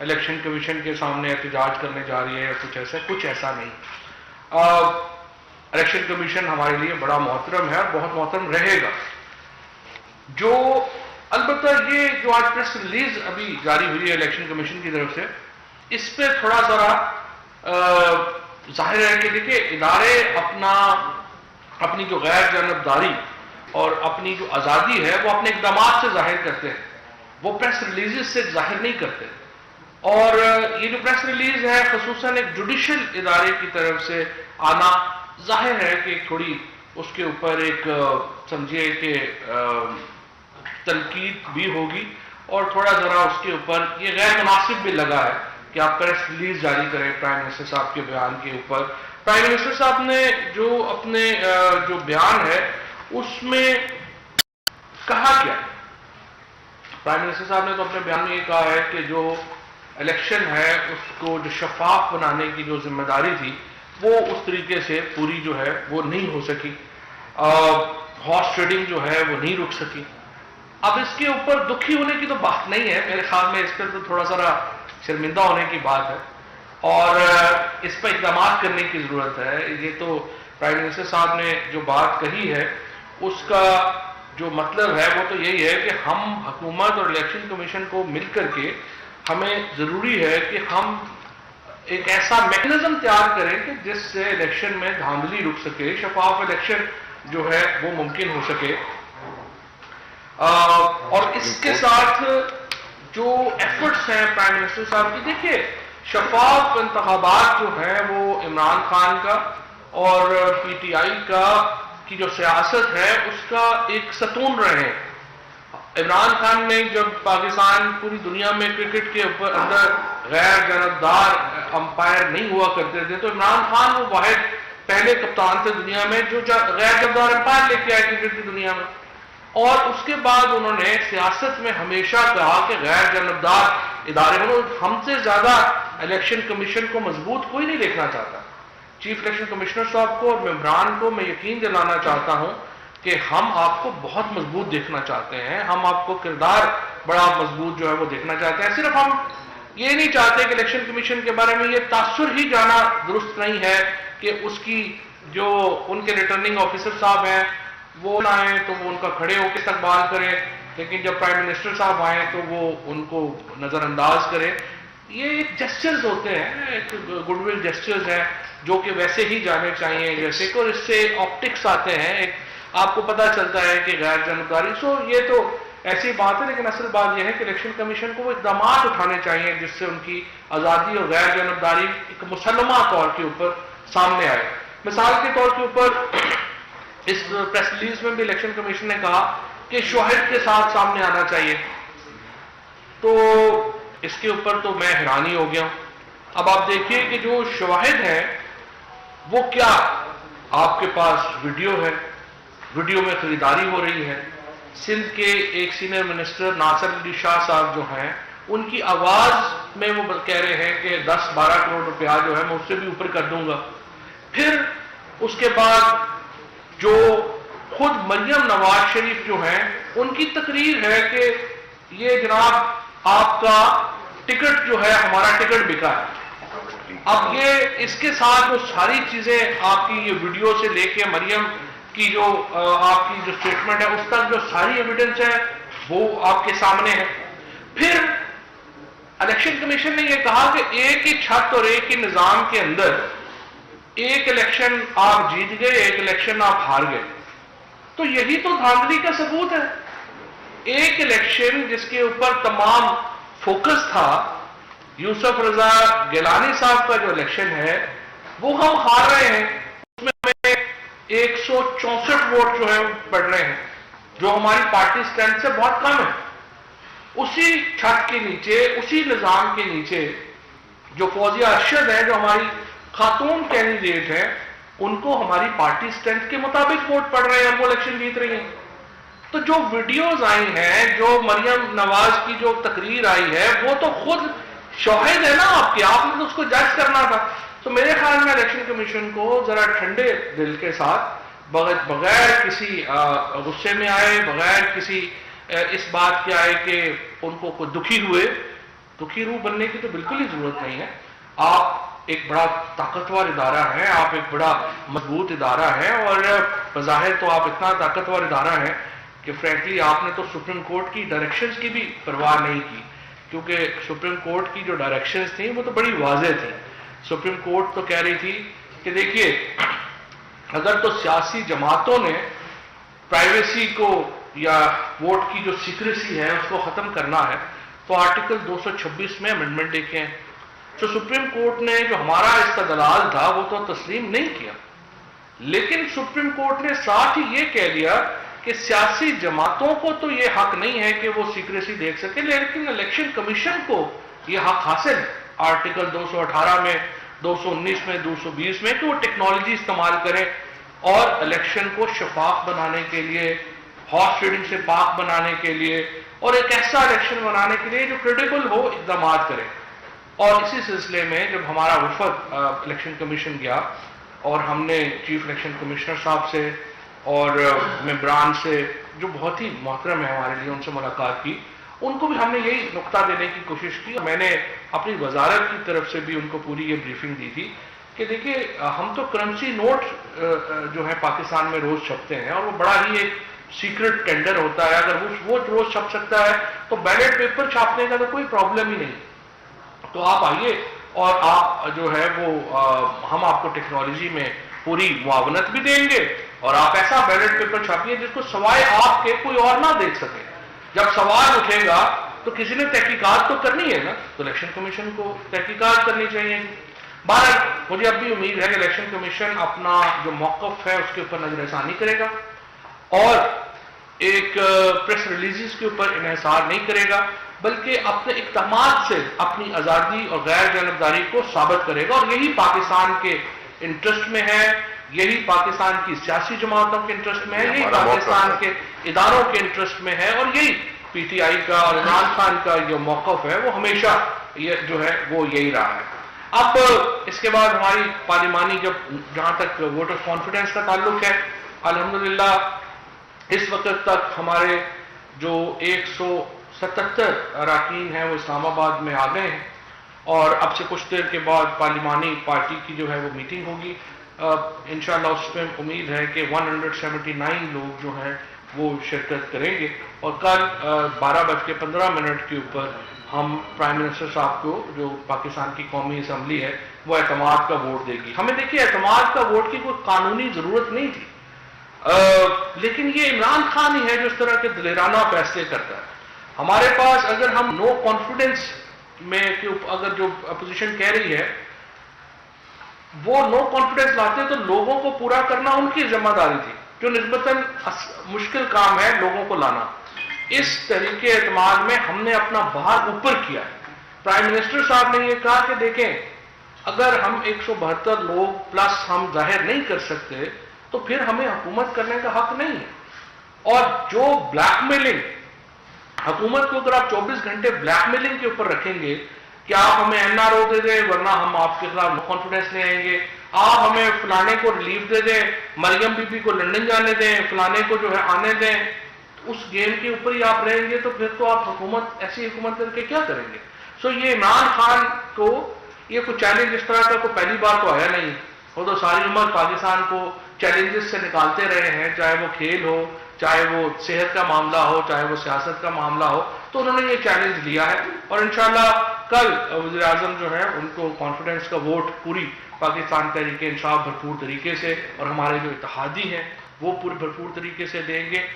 Election commission کے سامنے احتجاج کرنے جا رہی ہے یا کچھ ایسا نہیں. الیکشن کمیشن ہمارے لیے بڑا محترم ہے اور بہت محترم رہے گا. جو البتہ یہ جو آج پریس ریلیز ابھی جاری ہوئی ہے الیکشن کمیشن کی طرف سے، اس پہ تھوڑا ذرا ظاہر ہے کہ دیکھیے ادارے اپنی جو غیر جانبداری اور اپنی جو آزادی ہے وہ اپنے اقدامات سے ظاہر کرتے ہیں، وہ پریس ریلیزز سے ظاہر نہیں کرتے. اور یہ جو پریس ریلیز ہے خصوصاً ایک جوڈیشل ادارے کی طرف سے آنا، ظاہر ہے کہ تھوڑی اس کے اوپر ایک سمجھیے کہ تنقید بھی ہوگی، اور تھوڑا ذرا اس کے اوپر یہ غیر مناسب بھی لگا ہے کہ آپ پریس ریلیز جاری کریں پرائم منسٹر صاحب کے بیان کے اوپر. پرائم منسٹر صاحب نے جو اپنے جو بیان ہے اس میں کہا کیا؟ پرائم منسٹر صاحب نے تو اپنے بیان میں یہ کہا ہے کہ جو الیکشن ہے اس کو جو شفاف بنانے کی جو ذمہ داری تھی وہ اس طریقے سے پوری جو ہے وہ نہیں ہو سکی، ہارس ٹریڈنگ جو ہے وہ نہیں رک سکی. اب اس کے اوپر دکھی ہونے کی تو بات نہیں ہے، میرے خیال میں اس پر تو تھوڑا سا شرمندہ ہونے کی بات ہے اور اس پر اقدامات کرنے کی ضرورت ہے. یہ تو پرائم منسٹر صاحب نے جو بات کہی ہے اس کا جو مطلب ہے وہ تو یہی ہے کہ ہم حکومت اور الیکشن کمیشن کو مل کر کے ہمیں ضروری ہے کہ ہم ایک ایسا میکنزم تیار کریں کہ جس سے الیکشن میں دھاندلی رک سکے، شفاف الیکشن جو ہے وہ ممکن ہو سکے. اور اس کے ساتھ جو ایفرٹس ہیں پرائم منسٹر صاحب کی، دیکھیے شفاف انتخابات جو ہیں وہ عمران خان کا اور پی ٹی آئی کی جو سیاست ہے اس کا ایک ستون رہے. عمران خان نے جب پاکستان پوری دنیا میں کرکٹ کے اندر غیر جانبدار امپائر نہیں ہوا کرتے تھے تو عمران خان وہ واحد پہلے کپتان تھے دنیا میں جو غیر جانبدار امپائر لے کے آئے کرکٹ کی دنیا میں. اور اس کے بعد انہوں نے سیاست میں ہمیشہ کہا کہ غیر جانبدار ادارے ہوں. ہم سے زیادہ الیکشن کمیشن کو مضبوط کوئی نہیں دیکھنا چاہتا. چیف الیکشن کمشنر صاحب کو اور ممبران کو میں یقین دلانا چاہتا ہوں کہ ہم آپ کو بہت مضبوط دیکھنا چاہتے ہیں، ہم آپ کو کردار بڑا مضبوط جو ہے وہ دیکھنا چاہتے ہیں. صرف ہم یہ نہیں چاہتے کہ الیکشن کمیشن کے بارے میں یہ تاثر ہی جانا درست نہیں ہے کہ اس کی جو ان کے ریٹرننگ آفیسر صاحب ہیں وہ آئیں تو وہ ان کا کھڑے ہو کے استقبال کریں، لیکن جب پرائم منسٹر صاحب آئیں تو وہ ان کو نظر انداز کریں. یہ ایک جسچرز ہوتے ہیں، ایک گڈ ول جسچرز ہیں جو کہ ویسے ہی جانے چاہیے جیسے کہ، اور اس سے آپٹکس آتے ہیں، ایک آپ کو پتہ چلتا ہے کہ غیر جانبداری. یہ تو ایسی بات ہے، لیکن اصل بات یہ ہے کہ الیکشن کمیشن کو وہ اقدامات اٹھانے چاہیے جس سے ان کی آزادی اور غیر جانبداری ایک مسلمہ طور کے اوپر سامنے آئے. مثال کے طور کے اوپر اس پریس ریلیز میں بھی الیکشن کمیشن نے کہا کہ شواہد کے ساتھ سامنے آنا چاہیے. تو اس کے اوپر تو میں حیرانی ہو گیا ہوں. اب آپ دیکھیے کہ جو شواہد ہیں وہ کیا، آپ کے پاس ویڈیو ہے، ویڈیو میں خریداری ہو رہی ہے. سندھ کے ایک سینئر منسٹر ناصر علی شاہ صاحب جو ہیں ان کی آواز میں وہ کہہ رہے ہیں کہ 10-12 کروڑ روپیہ جو ہے میں اس سے بھی اوپر کر دوں گا. پھر اس کے بعد جو خود مریم نواز شریف جو ہیں ان کی تقریر ہے کہ یہ جناب آپ کا ٹکٹ جو ہے ہمارا ٹکٹ بکا ہے. اب یہ اس کے ساتھ جو ساری چیزیں آپ کی یہ ویڈیو سے لے کے مریم کی جو آپ کی جو سٹیٹمنٹ ہے اس تک جو ساری ایویڈنس ہے وہ آپ کے سامنے ہے. پھر الیکشن کمیشن نے یہ کہا کہ ایک ہی چھت اور ایک ہی نظام کے اندر ایک الیکشن آپ جیت گئے، ایک الیکشن آپ ہار گئے. تو یہی تو دھاندلی کا ثبوت ہے. ایک الیکشن جس کے اوپر تمام فوکس تھا، یوسف رضا گیلانی صاحب کا جو الیکشن ہے وہ ہم ہار رہے ہیں، اس میں ہمیں 164 ووٹ جو ہے پڑ رہے ہیں جو ہماری پارٹی اسٹرینتھ سے بہت کم ہے. اسی چھت کے نیچے، اسی نظام کے نیچے جو فوزیہ ارشد ہے جو ہماری خاتون کینڈیڈیٹ ہیں ان کو ہماری پارٹی اسٹرینتھ کے مطابق ووٹ پڑ رہے ہیں اور وہ الیکشن جیت رہی ہیں. تو جو ویڈیوز آئی ہیں، جو مریم نواز کی جو تقریر آئی ہے وہ تو خود شاہد ہے نا آپ کے، آپ نے تو اس کو جج کرنا تھا. تو میرے خیال میں الیکشن کمیشن کو ذرا ٹھنڈے دل کے ساتھ بغیر کسی غصے میں آئے، بغیر کسی اس بات کے آئے کہ ان کو کوئی دکھی ہوئے، دکھی روح بننے کی تو بالکل ہی ضرورت نہیں ہے. آپ ایک بڑا طاقتور ادارہ ہے, آپ ایک بڑا مضبوط ادارہ ہے, اور بظاہر تو آپ اتنا طاقتور ادارہ ہے کہ فرینکلی آپ نے تو سپریم کورٹ کی ڈائریکشنز کی بھی پرواہ نہیں کی, کیونکہ سپریم کورٹ کی جو ڈائریکشنز تھیں وہ تو بڑی واضح تھیں. سپریم کورٹ تو کہہ رہی تھی کہ دیکھیے اگر تو سیاسی جماعتوں نے پرائیویسی کو یا ووٹ کی جو سیکریسی ہے اس کو ختم کرنا ہے تو آرٹیکل 226 میں امینڈمنٹ لے کے ہیں. تو سپریم کورٹ نے جو ہمارا استدلال تھا وہ تو تسلیم نہیں کیا, لیکن سپریم کورٹ نے ساتھ ہی یہ کہہ دیا کہ سیاسی جماعتوں کو تو یہ حق نہیں ہے کہ وہ سیکریسی دیکھ سکے, لیکن الیکشن کمیشن کو یہ حق حاصل ہے آرٹیکل 218 میں, 219 میں, 220 میں, کہ وہ ٹیکنالوجی استعمال کریں اور الیکشن کو شفاف بنانے کے لیے, ہارس ٹریڈنگ سے پاک بنانے کے لیے, اور ایک ایسا الیکشن بنانے کے لیے جو کریڈیبل ہو, اقدامات کریں. اور اسی سلسلے میں جب ہمارا وفد الیکشن کمیشن گیا اور ہم نے چیف الیکشن کمشنر صاحب سے اور ممبران سے جو بہت ہی محترم ہے ہمارے لیے, ان سے ملاقات کی, ان کو بھی ہم نے یہی نقطہ دینے کی کوشش کی. میں نے اپنی وزارت کی طرف سے بھی ان کو پوری یہ بریفنگ دی تھی کہ دیکھیے ہم تو کرنسی نوٹ جو ہے پاکستان میں روز چھپتے ہیں, اور وہ بڑا ہی ایک سیکرٹ ٹینڈر ہوتا ہے. اگر وہ روز چھپ سکتا ہے تو بیلٹ پیپر چھاپنے کا تو کوئی پرابلم ہی نہیں. تو آپ آئیے اور آپ جو ہے وہ ہم آپ کو ٹیکنالوجی میں پوری معاونت بھی دیں گے, اور آپ ایسا بیلٹ پیپر چھاپیے جس کو سوائے آپ کے کوئی اور نہ دیکھ سکے. جب سوال اٹھے گا تو کسی نے تحقیقات تو کرنی ہے نا, تو الیکشن کمیشن کو تحقیقات کرنی چاہیے. بہرحال مجھے اب بھی امید ہے کہ الیکشن کمیشن اپنا جو موقف ہے اس کے اوپر نظر ثانی کرے گا اور ایک پریس ریلیزز کے اوپر انحصار نہیں کرے گا, بلکہ اپنے اقدامات سے اپنی آزادی اور غیر جانبداری کو ثابت کرے گا. اور یہی پاکستان کے انٹرسٹ میں ہے, یہی پاکستان کی سیاسی جماعتوں کے انٹرسٹ میں ہے, یہی پاکستان کے اداروں کے انٹرسٹ میں ہے, اور یہی پی ٹی آئی کا اور عمران خان کا جو موقف ہے وہ ہمیشہ یہ جو ہے وہ یہی رہا ہے. اب اس کے بعد ہماری پارلیمانی جہاں تک ووٹ آف کانفیڈنس کا تعلق ہے, الحمدللہ اس وقت تک ہمارے جو 177 اراکین ہیں وہ اسلام آباد میں آ گئے ہیں, اور اب سے کچھ دیر کے بعد پارلیمانی پارٹی کی جو ہے وہ میٹنگ ہوگی. انشاءاللہ اس میں امید ہے کہ 179 لوگ جو ہیں وہ شرکت کریں گے, اور کل 12:15 کے اوپر ہم پرائم منسٹر صاحب کو, جو پاکستان کی قومی اسمبلی ہے, وہ اعتماد کا ووٹ دے گی. ہمیں دیکھیے اعتماد کا ووٹ کی کوئی قانونی ضرورت نہیں تھی, لیکن یہ عمران خان ہی ہے جو اس طرح کے دلیرانہ فیصلے کرتا ہے. ہمارے پاس اگر ہم نو کانفیڈنس میں اگر جو اپوزیشن کہہ رہی ہے وہ نو کانفیڈنس لاتے تو لوگوں کو پورا کرنا ان کی ذمہ داری تھی, جو نسبتاً مشکل کام ہے لوگوں کو لانا. اس طریقے اعتماد میں ہم نے اپنا باہر اوپر کیا ہے. پرائم منسٹر صاحب نے یہ کہا کہ دیکھیں اگر ہم 172 لوگ پلس ہم ظاہر نہیں کر سکتے تو پھر ہمیں حکومت کرنے کا حق نہیں ہے. اور جو بلیک میلنگ, حکومت کو اگر آپ 24 گھنٹے بلیک میلنگ کے اوپر رکھیں گے کہ آپ ہمیں این آر او دے دیں ورنہ ہم آپ کے خلاف نو کانفیڈنس لے آئیں گے, آپ ہمیں فلانے کو ریلیف دے دیں, مریم بی بی کو لندن جانے دیں, فلانے کو جو ہے آنے دیں, اس گیم کے اوپر ہی آپ رہیں گے تو پھر تو آپ حکومت ایسی حکومت کر کے کیا کریں گے. سو یہ عمران خان کو یہ کوئی چیلنج اس طرح کا کوئی پہلی بار تو آیا نہیں, وہ تو ساری عمر پاکستان کو چیلنجز سے نکالتے رہے ہیں, چاہے وہ کھیل ہو, چاہے وہ صحت کا معاملہ ہو, چاہے وہ سیاست کا معاملہ ہو, تو انہوں نے یہ چیلنج لیا ہے. اور انشاءاللہ کل وزیر اعظم جو ہے ان کو کانفیڈنس کا ووٹ پوری پاکستان تحریک انصاف بھرپور طریقے سے, اور ہمارے جو اتحادی ہیں وہ پورے بھرپور طریقے سے دیں گے.